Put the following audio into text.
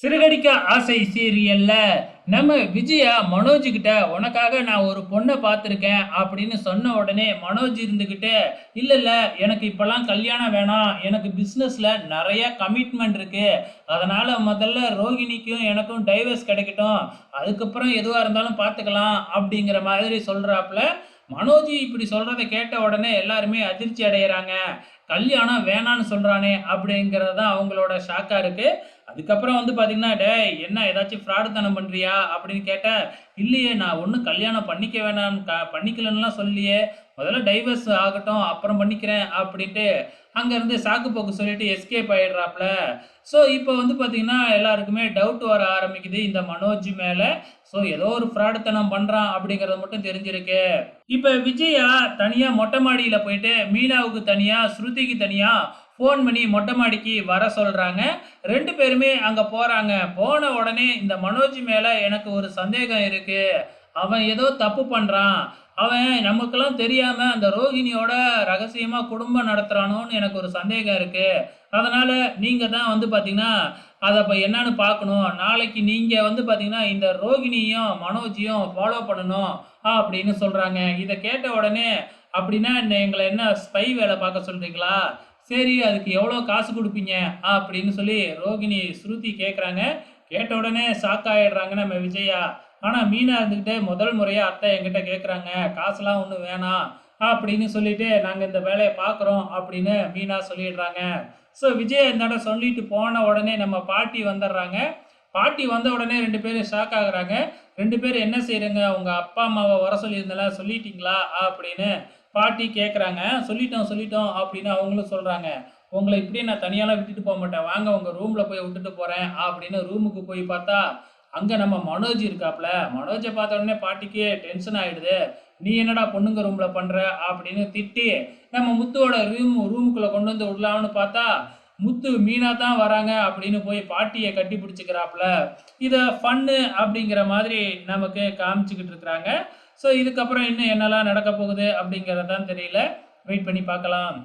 சிறகடிக்க ஆசை சீரியல்ல நம்ம விஜயா மனோஜ் கிட்ட உனக்காக நான் ஒரு பொண்ணை பார்த்துருக்கேன் அப்படின்னு சொன்ன உடனே மனோஜ் இருந்துக்கிட்டு இல்லை இல்லை எனக்கு இப்போல்லாம் கல்யாணம் வேணாம், எனக்கு பிஸ்னஸில் நிறைய கமிட்மெண்ட் இருக்கு, அதனால் முதல்ல ரோகிணிக்கும் எனக்கும் டைவர்ஸ் கிடைக்கட்டும், அதுக்கப்புறம் எதுவாக இருந்தாலும் பார்த்துக்கலாம் அப்படிங்கிற மாதிரி சொல்கிறாப்புல. மனோஜ் இப்படி சொல்கிறத கேட்ட உடனே எல்லாருமே அதிர்ச்சி அடைகிறாங்க. கல்யாணம் வேணான்னு சொல்கிறானே அப்படிங்கிறது தான் அவங்களோட ஷாக்காக இருக்குது. அதுக்கப்புறம் வந்து பார்த்தீங்கன்னா, "டேய் என்ன ஏதாச்சும் ஃப்ராடுத்தனம் பண்ணுறியா?" அப்படின்னு கேட்டேன். "இல்லையே, நான் ஒன்றும் கல்யாணம் பண்ணிக்க வேணாம் பண்ணிக்கலன்னுலாம் சொல்லலையே, முதல்ல டைவர்ஸ் ஆகட்டும் அப்புறம் பண்ணிக்கிறேன்" அப்படின்ட்டு அங்கேருந்து சாக்கு போக்கு சொல்லிட்டு எஸ்கேப் ஆயிடுறாப்புல. ஸோ இப்போ வந்து பார்த்தீங்கன்னா எல்லாருக்குமே டவுட் வர ஆரம்பிக்குது இந்த மனோஜ் மேலே. ஸோ ஏதோ ஒரு ஃப்ராடுத்தனம் பண்ணுறான் அப்படிங்கிறது மட்டும் தெரிஞ்சிருக்கு. இப்போ விஜயா தனியாக மொட்டை மாடியில் போயிட்டு மீனாவுக்கு தனியாக ஸ்ருதிக்கு தனியாக ஃபோன் பண்ணி மொட்டை மாடிக்கு வர சொல்கிறாங்க. 2 பேருமே அங்கே போகிறாங்க. போன உடனே இந்த மனோஜ் மேலே எனக்கு ஒரு சந்தேகம் இருக்குது, அவன் ஏதோ தப்பு பண்ணுறான், அவன் நமக்கெல்லாம் தெரியாமல் அந்த ரோகிணியோட ரகசியமாக குடும்பம் நடத்துகிறானோன்னு எனக்கு ஒரு சந்தேகம் இருக்குது, அதனால் நீங்கள் தான் வந்து பார்த்தீங்கன்னா அதை இப்போ என்னன்னு பார்க்கணும், நாளைக்கு நீங்கள் வந்து பார்த்தீங்கன்னா இந்த ரோகிணியும் மனோஜையும் ஃபாலோ பண்ணணும் அப்படின்னு சொல்கிறாங்க. இதை கேட்ட உடனே அப்படின்னா எங்களை என்ன ஸ்பை வேலை பார்க்க சொல்கிறீங்களா, சரி அதுக்கு எவ்வளோ காசு கொடுப்பீங்க அப்படின்னு சொல்லி ரோகிணி ஸ்ருதி கேட்குறாங்க. கேட்ட உடனே ஷாக் ஆகிடுறாங்க நம்ம விஜயா. ஆனால் மீனா இருந்துக்கிட்டே முதல் முறையாக அத்தை என்கிட்ட கேட்குறாங்க, காசுலாம் ஒன்றும் வேணாம் அப்படின்னு சொல்லிட்டு நாங்கள் இந்த வேலையை பார்க்குறோம் அப்படின்னு மீனா சொல்லிடுறாங்க. ஸோ விஜய் இந்த இடம் சொல்லிட்டு போன உடனே நம்ம பாட்டி வந்துடுறாங்க. பாட்டி வந்த உடனே 2 பேரும் ஷாக் ஆகுறாங்க. 2 பேரும் என்ன செய்கிறங்க, உங்கள் அப்பா அம்மாவை வர சொல்லியிருந்தால சொல்லிட்டீங்களா அப்படின்னு பாட்டி கேட்குறாங்க. சொல்லிட்டோம் சொல்லிட்டோம் அப்படின்னு அவங்களும் சொல்கிறாங்க. உங்களை இப்படியே நான் தனியாலாம் விட்டுட்டு போக மாட்டேன், வாங்க உங்கள் ரூமில் போய் விட்டுட்டு போகிறேன் அப்படின்னு ரூமுக்கு போய் பார்த்தா அங்கே நம்ம மனோஜ் இருக்காப்புல. மனோஜை பார்த்த உடனே பாட்டிக்கு டென்ஷன் ஆகிடுது. நீ என்னடா பொண்ணுங்க ரூமில் பண்ணுற அப்படின்னு திட்டி நம்ம முத்துவோட ரூமுக்குள்ளே கொண்டு வந்து விடலாம்னு பார்த்தா முத்து மீனா தான் வராங்க அப்படின்னு போய் பாட்டியை கட்டி பிடிச்சிக்கிறாப்புல. இதை ஃபன்னு அப்படிங்கிற மாதிரி நமக்கு காமிச்சிக்கிட்டு இருக்கிறாங்க. ஸோ இதுக்கப்புறம் இன்னும் என்னெல்லாம் நடக்க போகுது அப்படிங்கிறதான் தெரியல, வெயிட் பண்ணி பார்க்கலாம்.